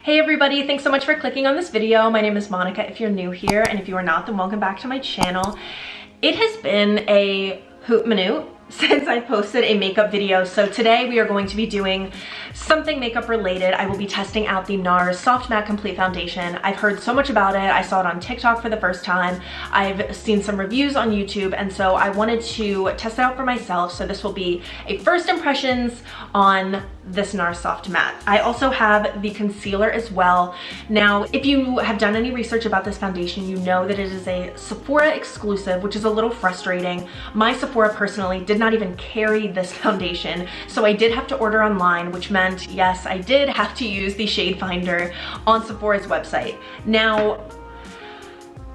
Hey everybody, thanks so much for clicking on this video. My name is Monica if you're new here, and if you are not, then welcome back to my channel. It has been a hoot minute since I posted a makeup video, so today we are going to be doing something makeup related. I will be testing out the Nars Soft Matte Complete Foundation. I've heard so much about it. I saw it on TikTok for the first time. I've seen some reviews on YouTube, and so I wanted to test it out for myself. So this will be a first impressions on this Nars Soft Matte. I also have the concealer as well. Now, if you have done any research about this foundation, you know that it is a Sephora exclusive, which is a little frustrating. My Sephora personally did not even carry this foundation, so I did have to order online, which meant, yes, I did have to use the shade finder on Sephora's website. Now,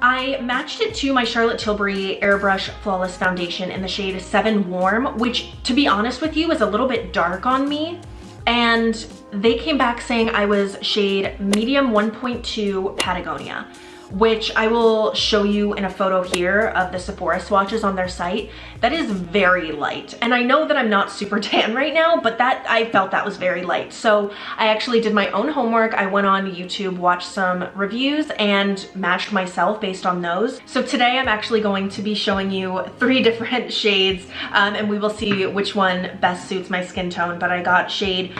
I matched it to my Charlotte Tilbury Airbrush Flawless Foundation in the shade 7 Warm, which, to be honest with you, is a little bit dark on me. And they came back saying I was shade medium 1.2 Patagonia, which I will show you in a photo here of the Sephora swatches on their site. That is very light. And I know that I'm not super tan right now, but I felt that was very light. So I actually did my own homework. I went on YouTube, watched some reviews, and matched myself based on those. So today I'm actually going to be showing you 3 different shades, and we will see which one best suits my skin tone. But I got shade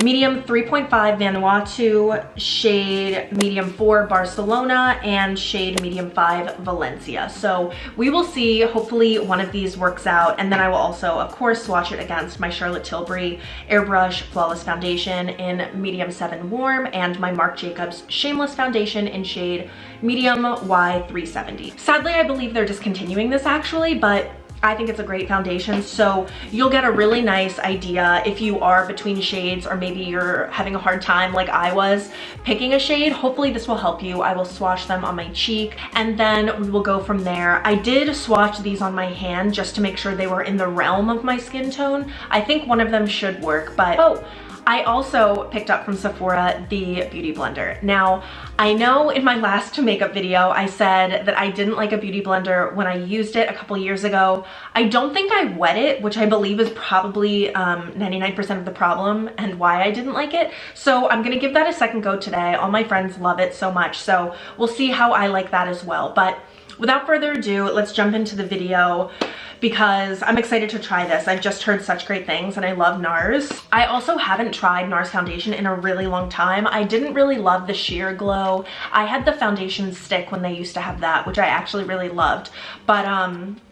medium 3.5 Vanuatu, shade medium 4 Barcelona, and shade medium 5 Valencia. So we will see. Hopefully one of these works out, and then I will also, of course, swatch it against my Charlotte Tilbury Airbrush Flawless Foundation in medium 7 Warm and my Marc Jacobs Shameless Foundation in shade medium Y370. Sadly, I believe they're discontinuing this actually, but I think it's a great foundation, so you'll get a really nice idea if you are between shades, or maybe you're having a hard time like I was picking a shade. Hopefully this will help you. I will swatch them on my cheek, and then we will go from there. I did swatch these on my hand just to make sure they were in the realm of my skin tone. I think one of them should work, but I also picked up from Sephora the Beauty Blender. Now, I know in my last makeup video I said that I didn't like a Beauty Blender when I used it a couple years ago. I don't think I wet it, which I believe is probably 99% of the problem and why I didn't like it. So I'm gonna give that a second go today. All my friends love it so much, so we'll see how I like that as well. But without further ado, let's jump into the video, because I'm excited to try this. I've just heard such great things, and I love Nars. I also haven't tried Nars foundation in a really long time. I didn't really love the sheer glow. I had the foundation stick when they used to have that, which I actually really loved. But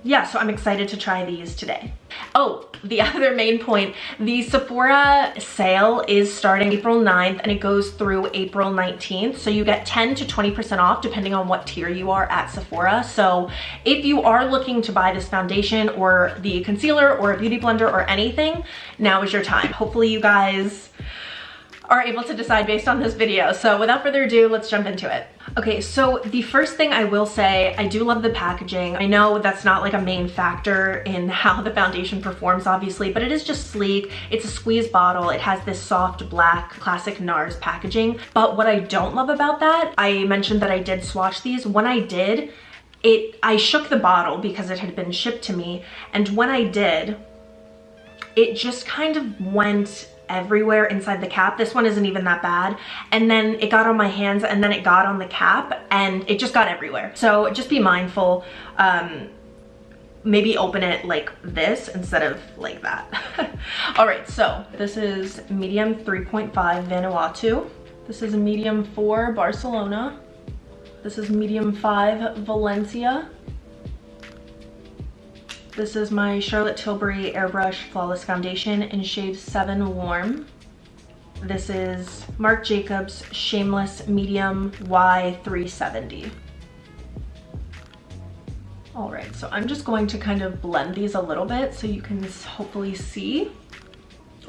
yeah, so I'm excited to try these today. Oh, the other main point, the Sephora sale is starting April 9th and it goes through April 19th. So you get 10 to 20% off depending on what tier you are at Sephora. So if you are looking to buy this foundation or the concealer or a beauty blender or anything, now is your time. Hopefully you guys are able to decide based on this video. So without further ado, let's jump into it. Okay, so the first thing I will say, I do love the packaging. I know that's not like a main factor in how the foundation performs, obviously, but it is just sleek. It's a squeeze bottle. It has this soft black classic Nars packaging. But what I don't love about that, I mentioned that I did swatch these. When I did, I shook the bottle because it had been shipped to me. And when I did, it just kind of went everywhere inside the cap. This one isn't even that bad. And then it got on my hands, and then it got on the cap, and it just got everywhere. So just be mindful. Maybe open it like this instead of like that. All right, so this is medium 3.5 Vanuatu. This is a medium 4 Barcelona. This is medium 5 Valencia. This is my Charlotte Tilbury Airbrush Flawless Foundation in shade 7 Warm. This is Marc Jacobs Shameless Medium Y370. All right, so I'm just going to kind of blend these a little bit so you can hopefully see.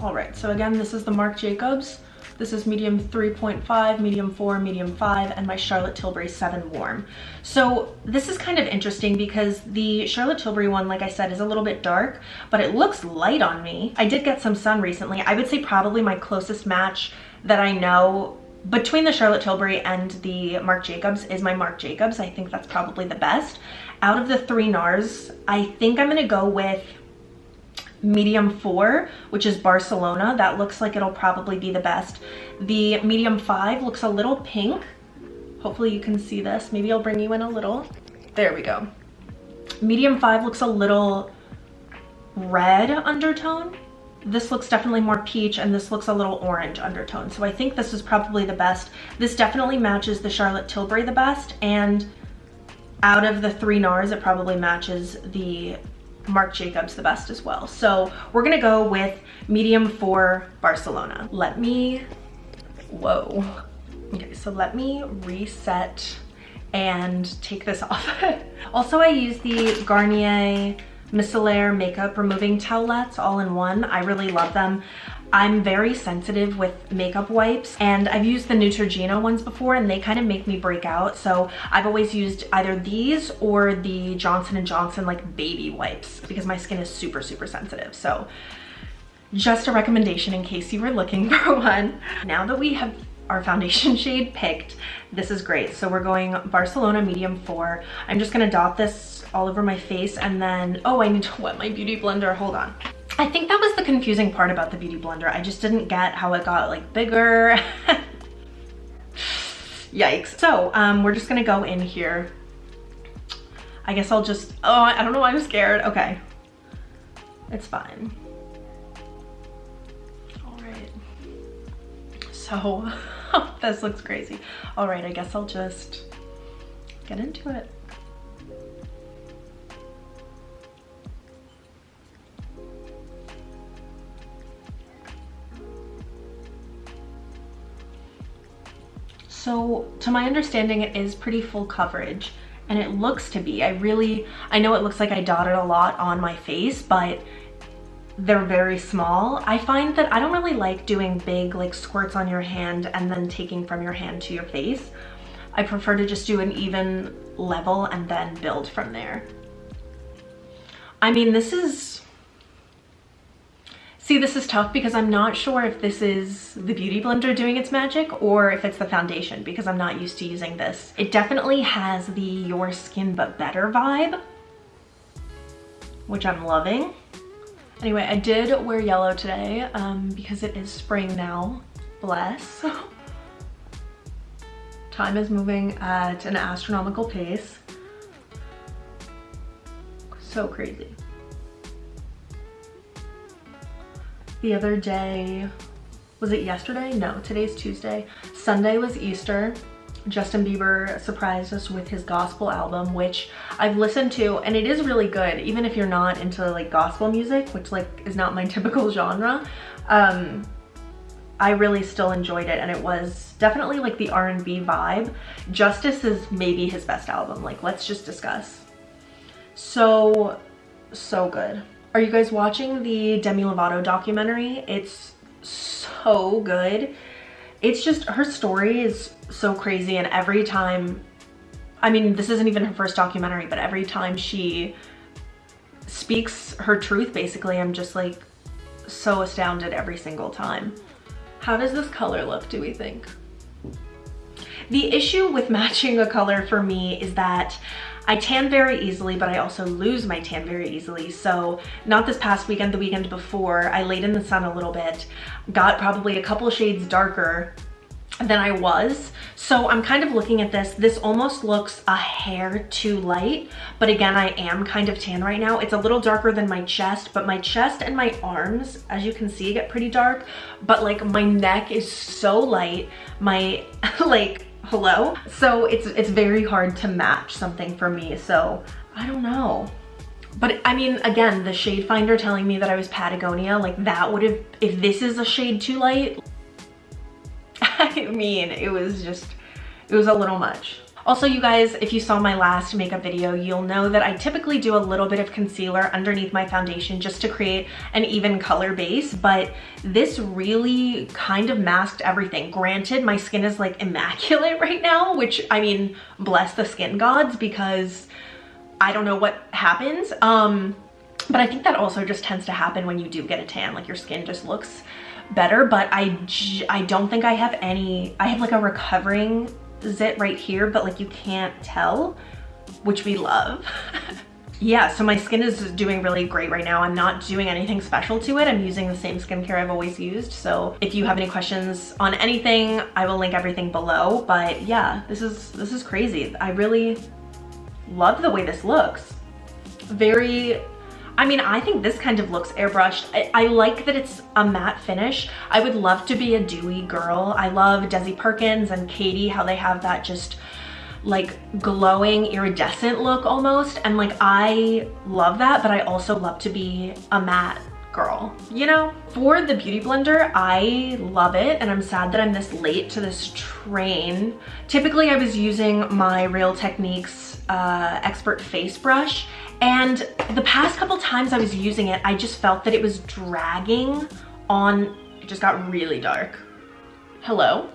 All right, so again, this is the Marc Jacobs. This is medium 3.5, medium 4, medium 5, and my Charlotte Tilbury 7 Warm. So this is kind of interesting because the Charlotte Tilbury one, like I said, is a little bit dark, but it looks light on me. I did get some sun recently. I would say probably my closest match that I know between the Charlotte Tilbury and the Marc Jacobs is my Marc Jacobs. I think that's probably the best. Out of the 3 Nars, I think I'm gonna go with medium 4, which is Barcelona. That looks like it'll probably be the best. The medium 5 looks a little pink. Hopefully you can see this. Maybe I'll bring you in a little. There we go. Medium 5 looks a little red undertone. This looks definitely more peach, and this looks a little orange undertone. So I think this is probably the best. This definitely matches the Charlotte Tilbury the best, and out of the 3 Nars, it probably matches the Marc Jacobs the best as well. So we're gonna go with medium 4 Barcelona. Whoa. Okay, so let me reset and take this off. Also, I use the Garnier Micellar makeup removing towelettes all in one. I really love them. I'm very sensitive with makeup wipes, and I've used the Neutrogena ones before, and they kind of make me break out. So I've always used either these or the Johnson & Johnson like baby wipes because my skin is super, super sensitive. So just a recommendation in case you were looking for one. Now that we have our foundation shade picked, this is great. So we're going Barcelona medium 4. I'm just gonna dot this all over my face, and then, oh, I need to wet my beauty blender, hold on. I think that was the confusing part about the beauty blender. I just didn't get how it got like bigger. Yikes. So we're just gonna go in here. I guess I'll just, oh, I don't know why I'm scared. Okay, it's fine. All right, so this looks crazy. All right, I guess I'll just get into it. So to my understanding, it is pretty full coverage, and it looks to be. I know it looks like I dotted a lot on my face, but they're very small. I find that I don't really like doing big like squirts on your hand and then taking from your hand to your face. I prefer to just do an even level and then build from there. I mean, this is tough because I'm not sure if this is the beauty blender doing its magic or if it's the foundation, because I'm not used to using this. It definitely has the your skin but better vibe, which I'm loving. Anyway, I did wear yellow today because it is spring now, bless. Time is moving at an astronomical pace. So crazy. The other day, was it yesterday? No, today's Tuesday. Sunday was Easter. Justin Bieber surprised us with his gospel album, which I've listened to, and it is really good, even if you're not into like gospel music, which like is not my typical genre. I really still enjoyed it, and it was definitely like the R&B vibe. Justice is maybe his best album. Like, let's just discuss. So good. Are you guys watching the Demi Lovato documentary? It's so good. It's just, her story is so crazy, and every time, I mean, this isn't even her first documentary, but every time she speaks her truth, basically, I'm just like so astounded every single time. How does this color look, do we think? The issue with matching a color for me is that I tan very easily, but I also lose my tan very easily. So not this past weekend, the weekend before, I laid in the sun a little bit, got probably a couple shades darker than I was. So I'm kind of looking at this. This almost looks a hair too light, but again, I am kind of tan right now. It's a little darker than my chest, but my chest and my arms, as you can see, get pretty dark, but like my neck is so light. My like, hello? So it's very hard to match something for me. So I don't know. But I mean, again, the shade finder telling me that I was Patagonia, like that would have, if this is a shade too light, I mean, it was a little much. Also, you guys, if you saw my last makeup video, you'll know that I typically do a little bit of concealer underneath my foundation just to create an even color base, but this really kind of masked everything. Granted, my skin is like immaculate right now, which, I mean, bless the skin gods, because I don't know what happens. But I think that also just tends to happen when you do get a tan, like your skin just looks better. But I don't think I have any, I have like a recovering zit right here, but like you can't tell, which we love. yeah, so my skin is doing really great right now. I'm not doing anything special to it. I'm using the same skincare I've always used. So if you have any questions on anything, I will link everything below. But yeah, this is crazy. I really love the way this looks. I mean, I think this kind of looks airbrushed. I like that it's a matte finish. I would love to be a dewy girl. I love Desi Perkins and Katie, how they have that just like glowing iridescent look almost, and like I love that, but I also love to be a matte girl, you know? For the Beauty Blender, I love it, and I'm sad that I'm this late to this train. Typically I was using my Real Techniques Expert Face Brush, and the past couple times I was using it, I just felt that it was dragging on. It just got really dark. Hello?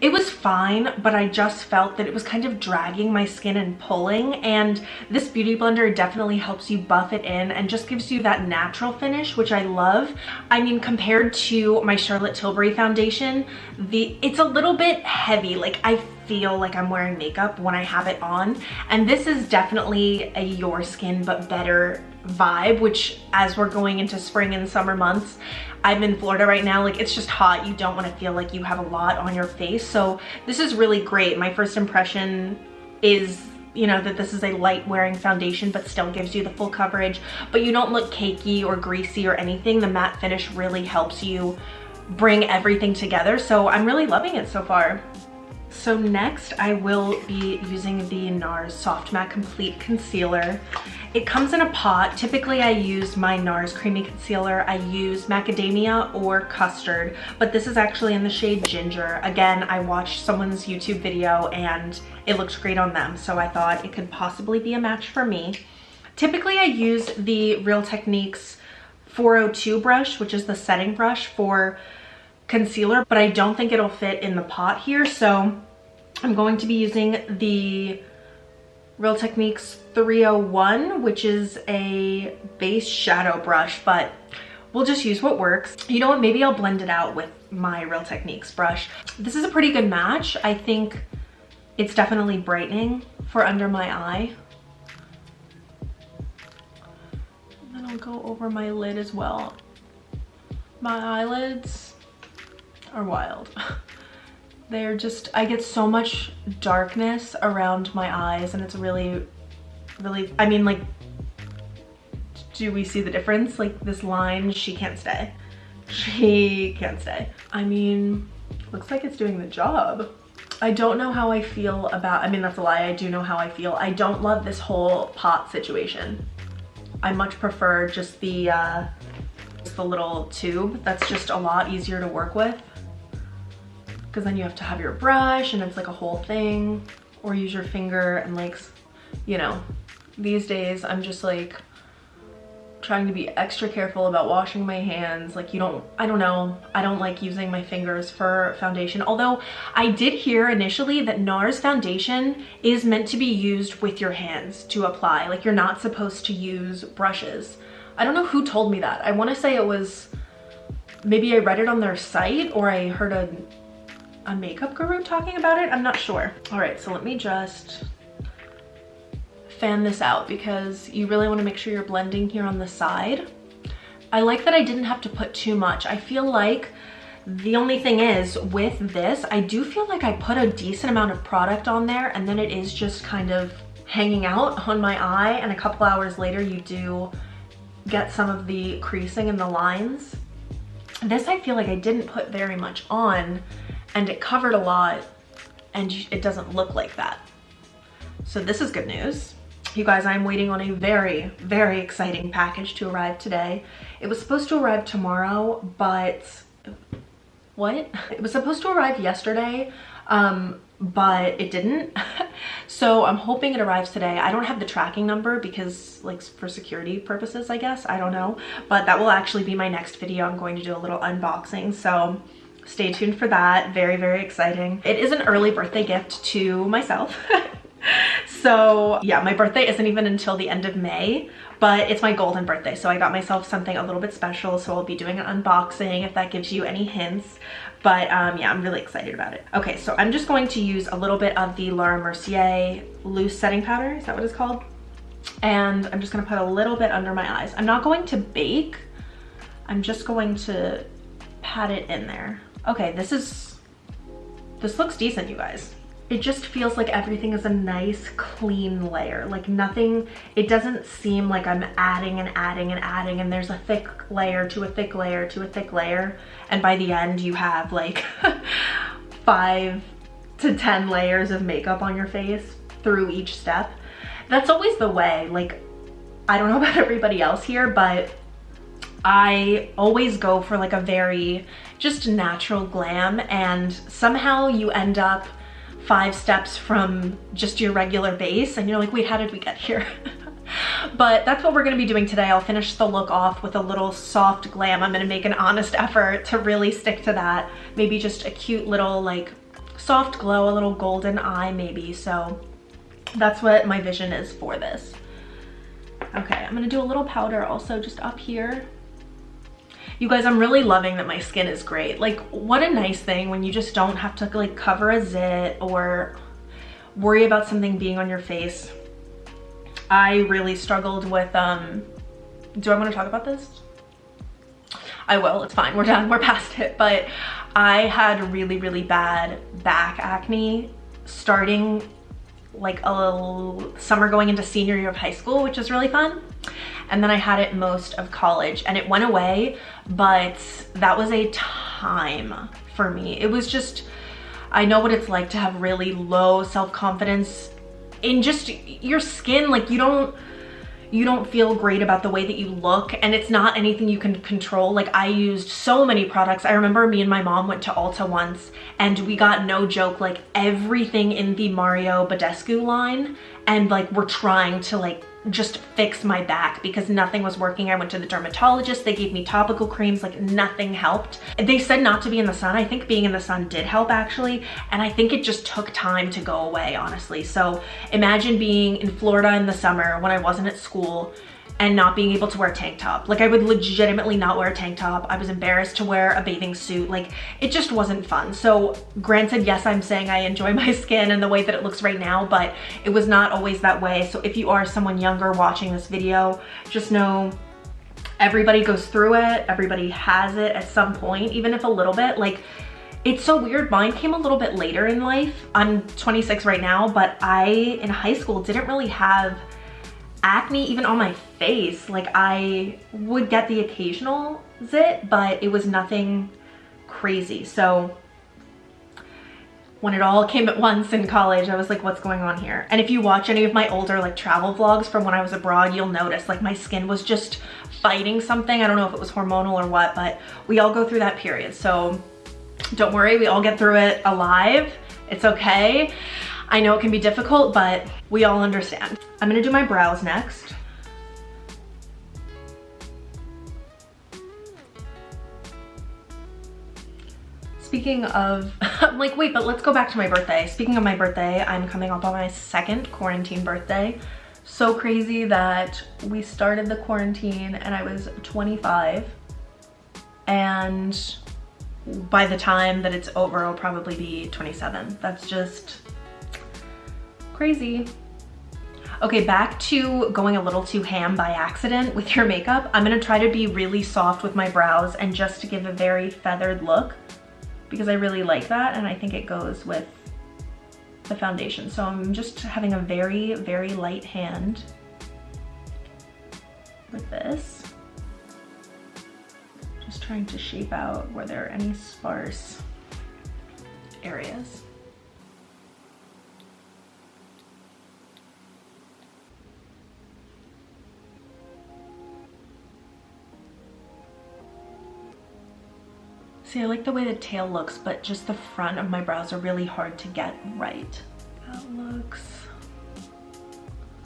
It was fine, but I just felt that it was kind of dragging my skin and pulling, and this Beauty Blender definitely helps you buff it in and just gives you that natural finish, which I love. I mean, compared to my Charlotte Tilbury foundation, it's a little bit heavy. Like, I feel like I'm wearing makeup when I have it on, and this is definitely a your skin but better vibe, which as we're going into spring and summer months, I'm in Florida right now, like it's just hot. You don't want to feel like you have a lot on your face, so this is really great. My first impression is, you know, that this is a light wearing foundation but still gives you the full coverage, but you don't look cakey or greasy or anything. The matte finish really helps you bring everything together, so I'm really loving it so far. So next I will be using the Nars Soft Matte Complete Concealer. It comes in a pot. Typically I use my Nars Creamy Concealer. I use Macadamia or Custard, but this is actually in the shade Ginger. Again, I watched someone's YouTube video and it looked great on them, so I thought it could possibly be a match for me. Typically I use the Real Techniques 402 brush, which is the setting brush for concealer, but I don't think it'll fit in the pot here, so I'm going to be using the Real Techniques 301, which is a base shadow brush, but we'll just use what works. You know what, maybe I'll blend it out with my Real Techniques brush. This is a pretty good match. I think it's definitely brightening for under my eye. And then I'll go over my lid as well. My eyelids are wild. They're just, I get so much darkness around my eyes, and it's really, I mean, like, do we see the difference? Like this line, she can't stay. She can't stay. I mean, looks like it's doing the job. I don't know how I feel about, I mean, that's a lie. I do know how I feel. I don't love this whole pot situation. I much prefer just the little tube. That's just a lot easier to work with, because then you have to have your brush and it's like a whole thing, or use your finger, and like, you know, these days I'm just like trying to be extra careful about washing my hands. Like, I don't know, I don't like using my fingers for foundation, although I did hear initially that Nars foundation is meant to be used with your hands to apply. Like, you're not supposed to use brushes. I don't know who told me that. I want to say it was, maybe I read it on their site, or I heard a makeup guru talking about it. I'm not sure. All right, so let me just fan this out, because you really want to make sure you're blending here on the side. I like that I didn't have to put too much. I feel like the only thing is with this, I do feel like I put a decent amount of product on there, and then it is just kind of hanging out on my eye, and a couple hours later you do get some of the creasing and the lines. This, I feel like I didn't put very much on, and it covered a lot, and it doesn't look like that. So this is good news. You guys, I'm waiting on a very, very exciting package to arrive today. It was supposed to arrive tomorrow, but what? It was supposed to arrive yesterday, but it didn't. So I'm hoping it arrives today. I don't have the tracking number because, like, for security purposes, I guess, I don't know, but that will actually be my next video. I'm going to do a little unboxing, so stay tuned for that. Very, very exciting. It is an early birthday gift to myself. So yeah, my birthday isn't even until the end of May, but it's my golden birthday, so I got myself something a little bit special, so I'll be doing an unboxing if that gives you any hints. But yeah, I'm really excited about it. Okay, so I'm just going to use a little bit of the Laura Mercier loose setting powder. Is that what it's called? And I'm just gonna put a little bit under my eyes. I'm not going to bake. I'm just going to pat it in there. Okay, this looks decent, you guys. It just feels like everything is a nice clean layer, like nothing, it doesn't seem like I'm adding and adding and adding and there's a thick layer to a thick layer to a thick layer, and by the end you have like 5 to 10 layers of makeup on your face through each step. That's always the way. Like, I don't know about everybody else here, but I always go for like a very just natural glam, and somehow you end up 5 steps from just your regular base and you're like, wait, how did we get here? But that's what we're gonna be doing today. I'll finish the look off with a little soft glam. I'm gonna make an honest effort to really stick to that. Maybe just a cute little like soft glow, a little golden eye maybe. So that's what my vision is for this. Okay, I'm gonna do a little powder also just up here. You guys, I'm really loving that my skin is great. Like, what a nice thing when you just don't have to like cover a zit or worry about something being on your face. I really struggled with, do I want to talk about this? I will, it's fine, we're done, we're past it. But I had really, really bad back acne starting like a summer going into senior year of high school, which was really fun. And then I had it most of college and it went away, but that was a time for me. It was just, I know what it's like to have really low self-confidence in just your skin. Like you don't feel great about the way that you look, and it's not anything you can control. Like I used so many products. I remember me and my mom went to Ulta once and we got, no joke, like everything in the Mario Badescu line, and like we're trying to like just fix my back because nothing was working. I went to the dermatologist, they gave me topical creams, like nothing helped. They said not to be in the sun. I think being in the sun did help actually, and I think it just took time to go away, honestly. So imagine being in Florida in the summer when I wasn't at school and not being able to wear a tank top. Like I would legitimately not wear a tank top. I was embarrassed to wear a bathing suit. Like it just wasn't fun. So granted, yes, I'm saying I enjoy my skin and the way that it looks right now, but it was not always that way. So if you are someone younger watching this video, just know everybody goes through it. Everybody has it at some point, even if a little bit. Like it's so weird. Mine came a little bit later in life. I'm 26 right now, but I, in high school, didn't really have acne even on my face. Like I would get the occasional zit, but it was nothing crazy. So when it all came at once in college, I was like, what's going on here? And if you watch any of my older like travel vlogs from when I was abroad, you'll notice like my skin was just fighting something. I don't know if it was hormonal or what, but we all go through that period. So don't worry, we all get through it alive. It's okay. I know it can be difficult, but we all understand. I'm gonna do my brows next. Speaking of, I'm like, wait, but let's go back to my birthday. Speaking of my birthday, I'm coming up on my 2nd quarantine birthday. So crazy that we started the quarantine and I was 25. And by the time that it's over, I'll probably be 27. That's just crazy. Okay, back to going a little too ham by accident with your makeup. I'm gonna try to be really soft with my brows and just to give a very feathered look because I really like that and I think it goes with the foundation. So I'm just having a very, very light hand with this. Just trying to shape out where there are any sparse areas. See, I like the way the tail looks, but just the front of my brows are really hard to get right. That looks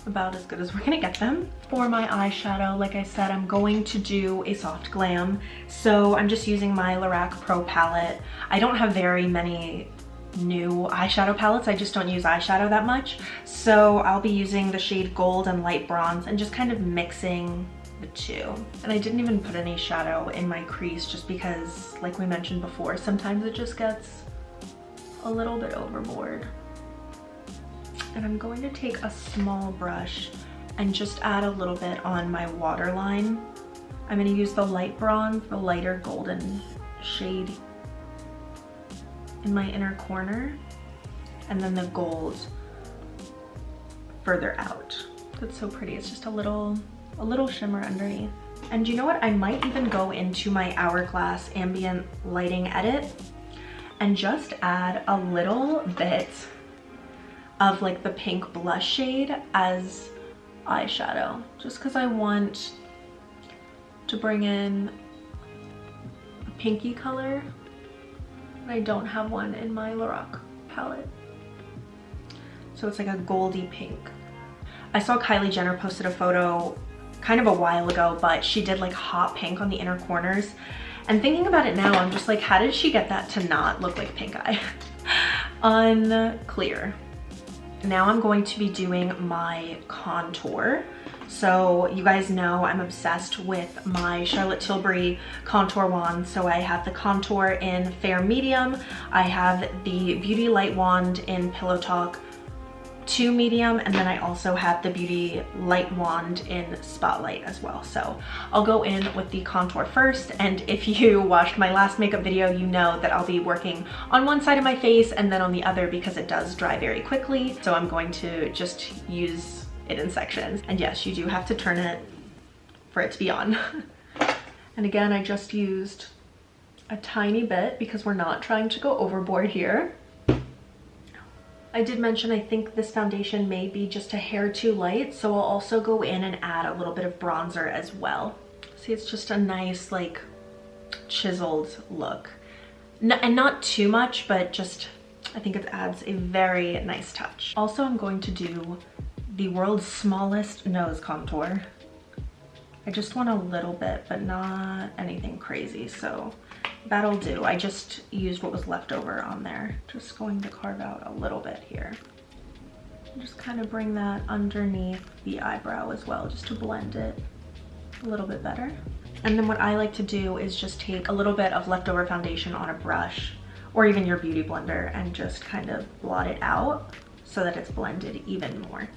about as good as we're gonna get them. For my eyeshadow, like I said, I'm going to do a soft glam. So I'm just using my Lorac Pro palette. I don't have very many new eyeshadow palettes. I just don't use eyeshadow that much. So I'll be using the shade Gold and Light Bronze and just kind of mixing the two. And I didn't even put any shadow in my crease just because, like we mentioned before, sometimes it just gets a little bit overboard. And I'm going to take a small brush and just add a little bit on my waterline. I'm gonna use the light bronze, the lighter golden shade in my inner corner, and then the gold further out. That's so pretty. It's just a little shimmer underneath. And you know what? I might even go into my Hourglass ambient lighting edit and just add a little bit of like the pink blush shade as eyeshadow, just because I want to bring in a pinky color. And I don't have one in my Lorac palette. So it's like a goldy pink. I saw Kylie Jenner posted a photo kind of a while ago, but she did like hot pink on the inner corners. And thinking about it now, I'm just like, how did she get that to not look like pink eye? Unclear. Now I'm going to be doing my contour. So you guys know I'm obsessed with my Charlotte Tilbury contour wand. So I have the contour in Fair Medium. I have the Beauty Light wand in Pillow Talk 2 Medium, and then I also have the Beauty Light wand in Spotlight as well. So I'll go in with the contour first, and if you watched my last makeup video, you know that I'll be working on one side of my face and then on the other because it does dry very quickly. So I'm going to just use it in sections. And yes, you do have to turn it for it to be on. And again, I just used a tiny bit because we're not trying to go overboard here. I did mention I think this foundation may be just a hair too light, so I'll also go in and add a little bit of bronzer as well. See, it's just a nice like chiseled look. And not too much, but just I think it adds a very nice touch. Also, I'm going to do the world's smallest nose contour. I just want a little bit, but not anything crazy, so that'll do. I just used what was left over on there. Just going to carve out a little bit here. Just kind of bring that underneath the eyebrow as well, just to blend it a little bit better. And then what I like to do is just take a little bit of leftover foundation on a brush or even your beauty blender and just kind of blot it out so that it's blended even more.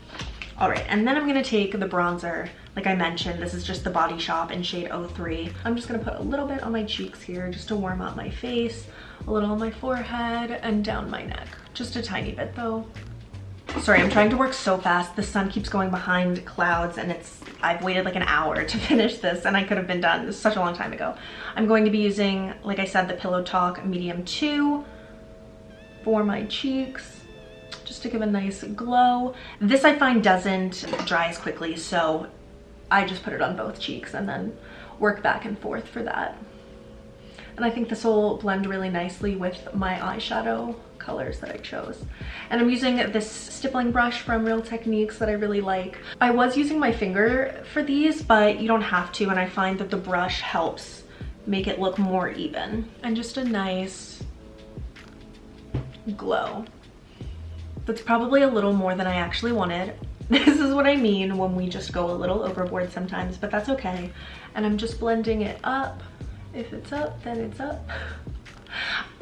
All right, and then I'm gonna take the bronzer. Like I mentioned, this is just the Body Shop in shade 03. I'm just gonna put a little bit on my cheeks here just to warm up my face, a little on my forehead and down my neck. Just a tiny bit though. Sorry, I'm trying to work so fast. The sun keeps going behind clouds and I've waited like an hour to finish this and I could have been done such a long time ago. I'm going to be using, like I said, the Pillow Talk Medium 2 for my cheeks, just to give a nice glow. This I find doesn't dry as quickly, so I just put it on both cheeks and then work back and forth for that. And I think this will blend really nicely with my eyeshadow colors that I chose. And I'm using this stippling brush from Real Techniques that I really like. I was using my finger for these, but you don't have to, and I find that the brush helps make it look more even. And just a nice glow. That's probably a little more than I actually wanted. This is what I mean when we just go a little overboard sometimes, but that's okay. And I'm just blending it up. If it's up, then it's up.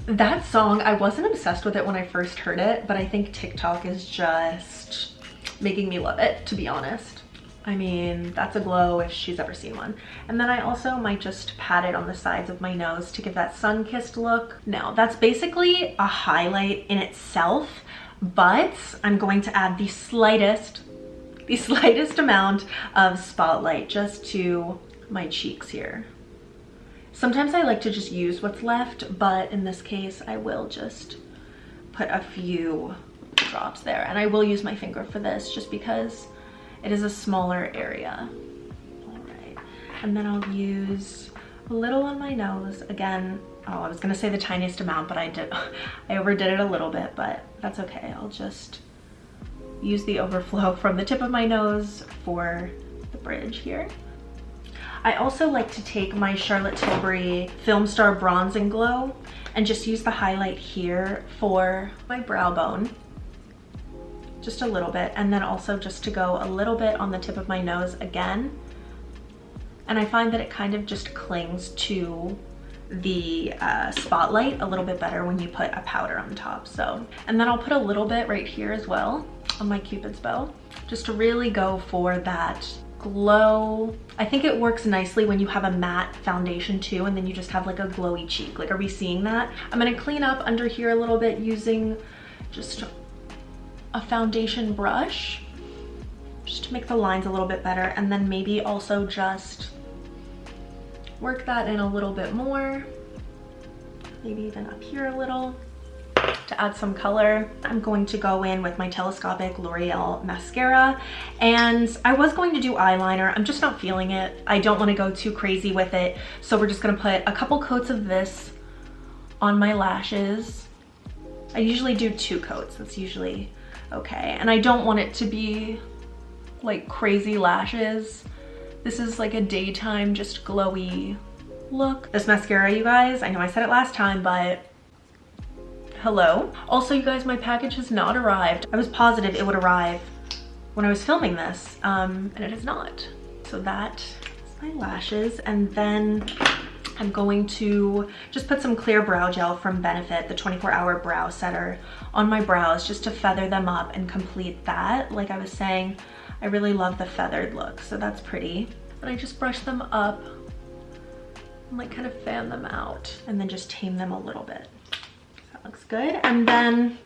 That song, I wasn't obsessed with it when I first heard it, but I think TikTok is just making me love it, to be honest. I mean, that's a glow if she's ever seen one. And then I also might just pat it on the sides of my nose to give that sun-kissed look. Now, that's basically a highlight in itself, but I'm going to add the slightest amount of Spotlight just to my cheeks here. Sometimes I like to just use what's left, but in this case, I will just put a few drops there. And I will use my finger for this just because it is a smaller area. All right, and then I'll use a little on my nose. Again, oh, I was gonna say the tiniest amount, but I overdid it a little bit, but that's okay. I'll just use the overflow from the tip of my nose for the bridge here. I also like to take my Charlotte Tilbury Film Star Bronze and Glow and just use the highlight here for my brow bone. Just a little bit, and then also just to go a little bit on the tip of my nose again. And I find that it kind of just clings to the spotlight a little bit better when you put a powder on top. So, and then I'll put a little bit right here as well on my Cupid's bow, just to really go for that glow. I think it works nicely when you have a matte foundation too, and then you just have like a glowy cheek. Like, are we seeing that? I'm gonna clean up under here a little bit using just a foundation brush, just to make the lines a little bit better, and then maybe also just work that in a little bit more, maybe even up here a little to add some color. I'm going to go in with my telescopic L'Oreal mascara, and I was going to do eyeliner. I'm just not feeling it. I don't want to go too crazy with it, so we're just going to put a couple coats of this on my lashes. I usually do 2 coats. That's usually okay, and I don't want it to be like crazy lashes. This is like a daytime, just glowy look. This mascara, you guys, I know I said it last time, but hello. Also, you guys, my package has not arrived. I was positive it would arrive when I was filming this, and it has not. So that is my lashes, and then I'm going to just put some clear brow gel from Benefit, the 24-hour brow setter, on my brows just to feather them up and complete that. Like I was saying, I really love the feathered look, so that's pretty. But I just brush them up and like kind of fan them out and then just tame them a little bit. That looks good. And then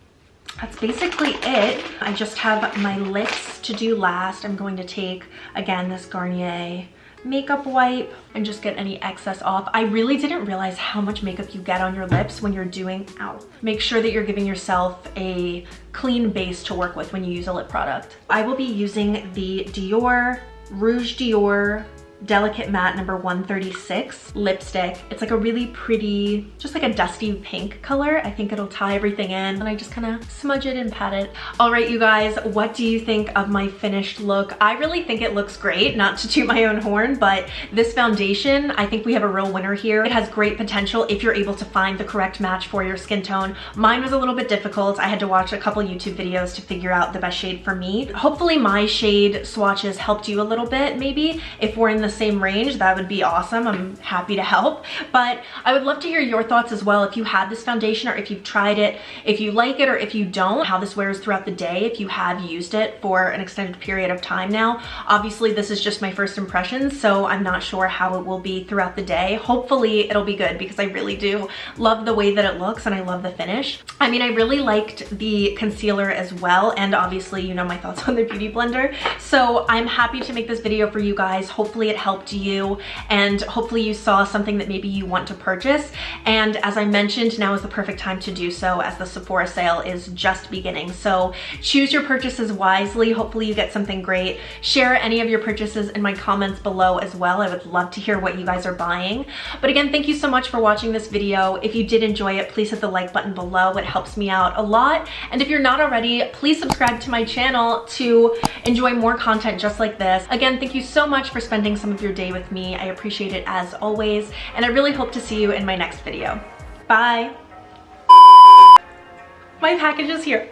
that's basically it. I just have my lips to do last. I'm going to take, again, this Garnier makeup wipe and just get any excess off. I really didn't realize how much makeup you get on your lips when you're doing, ow. Make sure that you're giving yourself a clean base to work with when you use a lip product. I will be using the Rouge Dior Delicate Matte number 136 lipstick. It's like a really pretty, just like a dusty pink color. I think it'll tie everything in, and I just kind of smudge it and pat it. All right, you guys, what do you think of my finished look? I really think it looks great, not to toot my own horn, but this foundation, I think we have a real winner here. It has great potential if you're able to find the correct match for your skin tone. Mine was a little bit difficult. I had to watch a couple YouTube videos to figure out the best shade for me. Hopefully my shade swatches helped you a little bit, maybe. If we're in the same range, that would be awesome. I'm happy to help, but I would love to hear your thoughts as well. If you have this foundation, or if you've tried it, if you like it, or if you don't, how this wears throughout the day, if you have used it for an extended period of time now. Obviously, this is just my first impressions, so I'm not sure how it will be throughout the day. Hopefully it'll be good, because I really do love the way that it looks and I love the finish. I mean, I really liked the concealer as well, and obviously, you know my thoughts on the Beauty Blender. So I'm happy to make this video for you guys. Hopefully it helped you, and hopefully you saw something that maybe you want to purchase. And as I mentioned, now is the perfect time to do so, as the Sephora sale is just beginning. So choose your purchases wisely. Hopefully you get something great. Share any of your purchases in my comments below as well. I would love to hear what you guys are buying. But again, thank you so much for watching this video. If you did enjoy it, please hit the like button below. It helps me out a lot. And if you're not already, please subscribe to my channel to enjoy more content just like this. Again, thank you so much for spending some of your day with me. I appreciate it as always, and I really hope to see you in my next video. Bye. My package is here.